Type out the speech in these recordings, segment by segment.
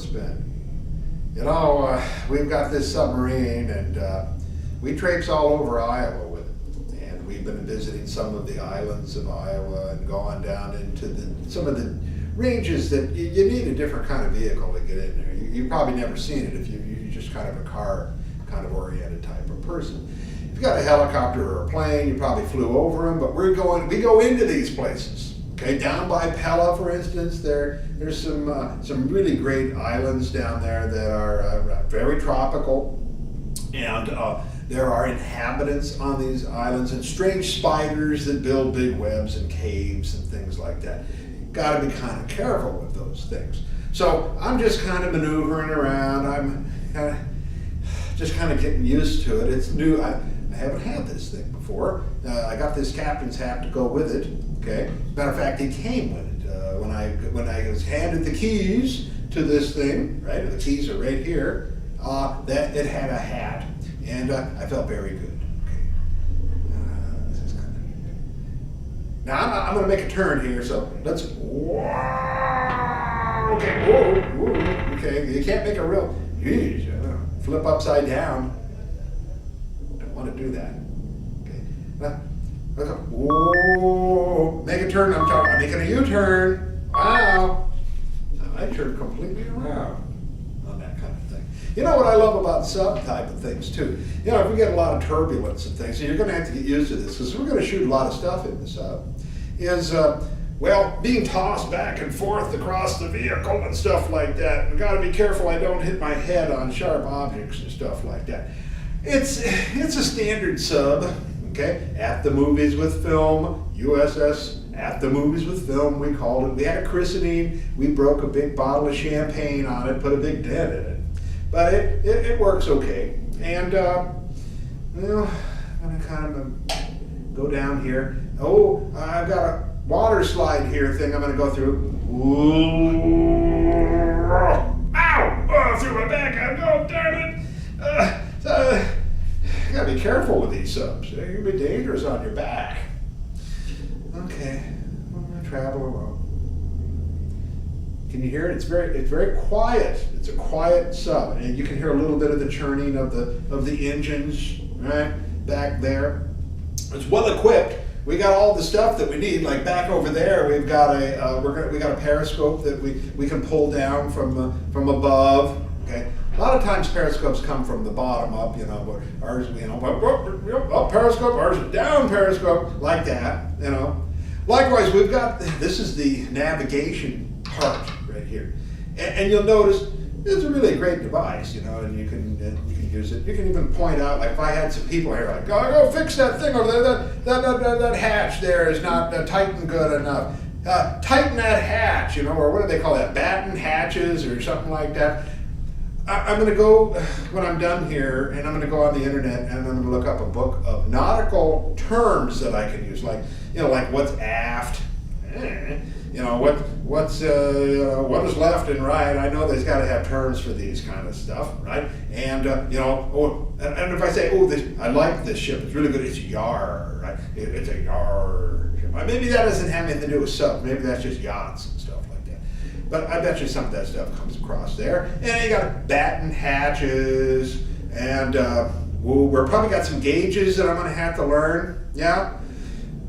spin. You know, we've got this submarine, and we traipse all over Iowa with it. And we've been visiting some of the islands of Iowa and gone down into some of the ranges that you need a different kind of vehicle to get in there. You've probably never seen it if you're just kind of a car kind of oriented type of person. If you got a helicopter or a plane, you probably flew over them, but we go into these places. Okay, down by Pella, for instance, there's some really great islands down there that are very tropical, and there are inhabitants on these islands and strange spiders that build big webs and caves and things like that. Got to be kind of careful with those things. So I'm just kind of maneuvering around. I'm just kind of getting used to it. It's new. I haven't had this thing before. I got this captain's hat to go with it. Okay. Matter of fact, he came with it when I was handed the keys to this thing. Right, the keys are right here. That it had a hat, and I felt very good. Okay. This is kind of. Now I'm going to make a turn here, so let's. Okay. Whoa. Okay. You can't make a real. Geez, flip upside down. Don't want to do that. Okay. Now, whoa, make a turn. I'm making a U-turn. Wow. I turned completely around on that kind of thing. You know what I love about sub type of things too? You know, if we get a lot of turbulence and things, so you're going to have to get used to this because we're going to shoot a lot of stuff in the sub, is, well, being tossed back and forth across the vehicle and stuff like that. I've got to be careful I don't hit my head on sharp objects and stuff like that. It's a standard sub. Okay, at the movies with Philm, USS at the movies with Philm, we called it. We had a christening. We broke a big bottle of champagne on it, put a big dent in it. But it works okay. And, well, I'm going to kind of go down here. Oh, I've got a water slide here thing I'm going to go through. Ooh. Ow! Oh, through my back. Oh, darn it. You gotta be careful with these subs. They can be dangerous on your back. Okay, I'm gonna travel along. Can you hear it? It's very quiet. It's a quiet sub, and you can hear a little bit of the churning of the engines right back there. It's well equipped. We got all the stuff that we need. Like back over there, we've got we got a periscope that we can pull down from above. Okay. A lot of times periscopes come from the bottom up, you know, but ours, you know, up periscope, ours is down periscope, like that, you know. Likewise, we've got, this is the navigation part right here. And you'll notice it's a really great device, you know, and you can use it. You can even point out, like if I had some people here, like, go fix that thing over there, that hatch there is not tightened good enough. Tighten that hatch, you know, or what do they call that, batten hatches or something like that. I'm going to go, when I'm done here, and I'm going to go on the internet and I'm going to look up a book of nautical terms that I can use, like, you know, like what's aft, you know, what is left and right. I know there's got to have terms for these kind of stuff, right? And, you know, and if I say, I like this ship, it's really good, it's yar, right? It's a yar ship. Maybe that doesn't have anything to do with subs, maybe that's just yachts and stuff like that. But I bet you some of that stuff comes across there. And you got batten hatches, and we're probably got some gauges that I'm going to have to learn. Yeah,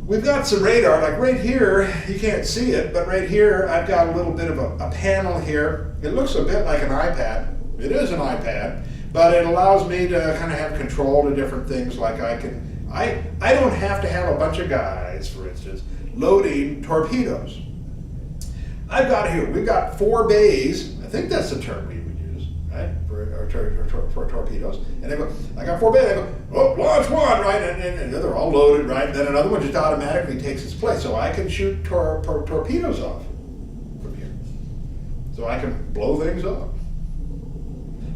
we've got some radar. Like right here, you can't see it, but right here I've got a little bit of a panel here. It looks a bit like an iPad. It is an iPad, but it allows me to kind of have control to different things. Like I don't have to have a bunch of guys, for instance, loading torpedoes. I've got here, we've got 4 bays. I think that's the term we would use, right, for torpedoes. And they go, I got 4 bays. They go, oh, launch one, right, and they're all loaded, right. And then another one just automatically takes its place, so I can shoot torpedoes off from here. So I can blow things up.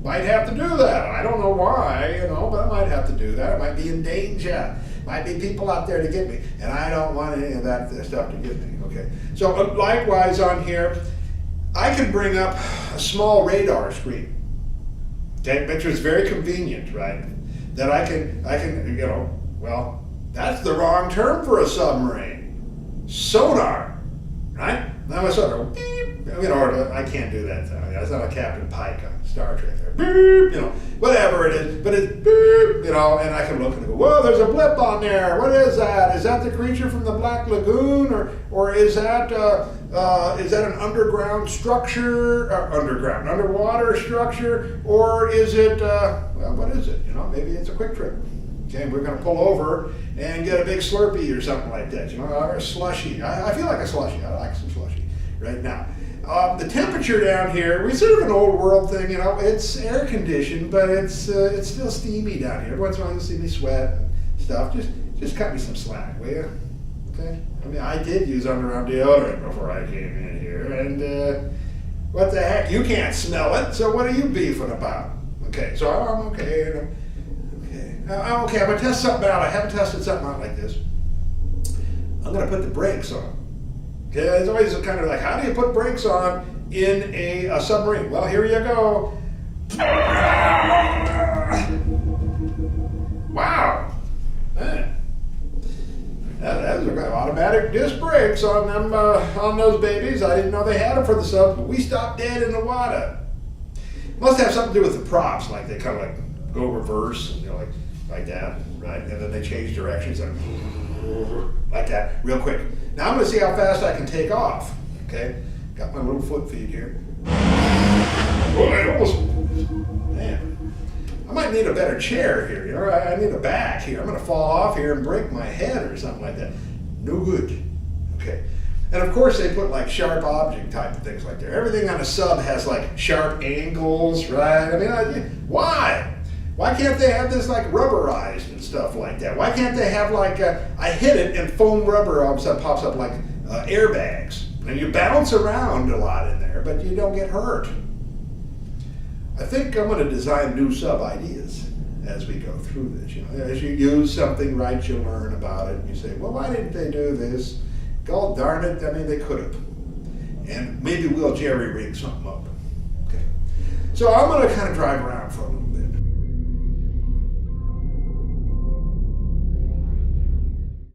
Might have to do that. I don't know why, you know, but I might have to do that. I might be in danger. Might be people out there to get me, and I don't want any of that stuff to get me. Okay. So likewise on here, I can bring up a small radar screen. Okay, which is very convenient, right? That I can, you know, well, that's the wrong term for a submarine. Sonar, right? Now I sort of beep, or I can't do that. That's not a Captain Pike on Star Trek. Beep, whatever it is, but it's beep, and I can look and go, whoa, there's a blip on there. What is that? Is that the creature from the Black Lagoon, or is that an underground structure, underwater structure, or is it? What is it? Maybe it's a quick trip. Okay, we're going to pull over and get a big Slurpee or something like that, or a slushy. I feel like a slushy. I like some slushy right now. The temperature down here, we sort of an old world thing, it's air conditioned, but it's still steamy down here. Every once in a while you'll see me sweat and stuff. Just cut me some slack, will you? Okay? I did use underarm deodorant before I came in here, and what the heck? You can't smell it, so what are you beefing about? Okay, so I'm okay. Okay, I'm going to test something out. I haven't tested something out like this. I'm going to put the brakes on. Okay, it's always kind of like, how do you put brakes on in a submarine? Well, here you go. Wow. Man. That was automatic disc brakes on them, on those babies. I didn't know they had them for the subs, but we stopped dead in the water. Must have something to do with the props, like they kind of like go reverse, and like that, right? And then they change directions like that, real quick. Now I'm going to see how fast I can take off. Okay, got my little foot feed here. Oh, I almost, man, I might need a better chair here. I need a back here. I'm going to fall off here and break my head or something like that. No good. Okay. And of course they put like sharp object type of things like that. Everything on a sub has like sharp angles, right? Why? Why can't they have this like rubberized and stuff like that? Why can't they have like, I hit it and foam rubber pops up like airbags. And you bounce around a lot in there, but you don't get hurt. I think I'm going to design new sub ideas as we go through this. As you use something right, you learn about it. And you say, well, why didn't they do this? God darn it, they could have. And maybe we'll jerry rig something up. Okay. So I'm going to kind of drive around for a little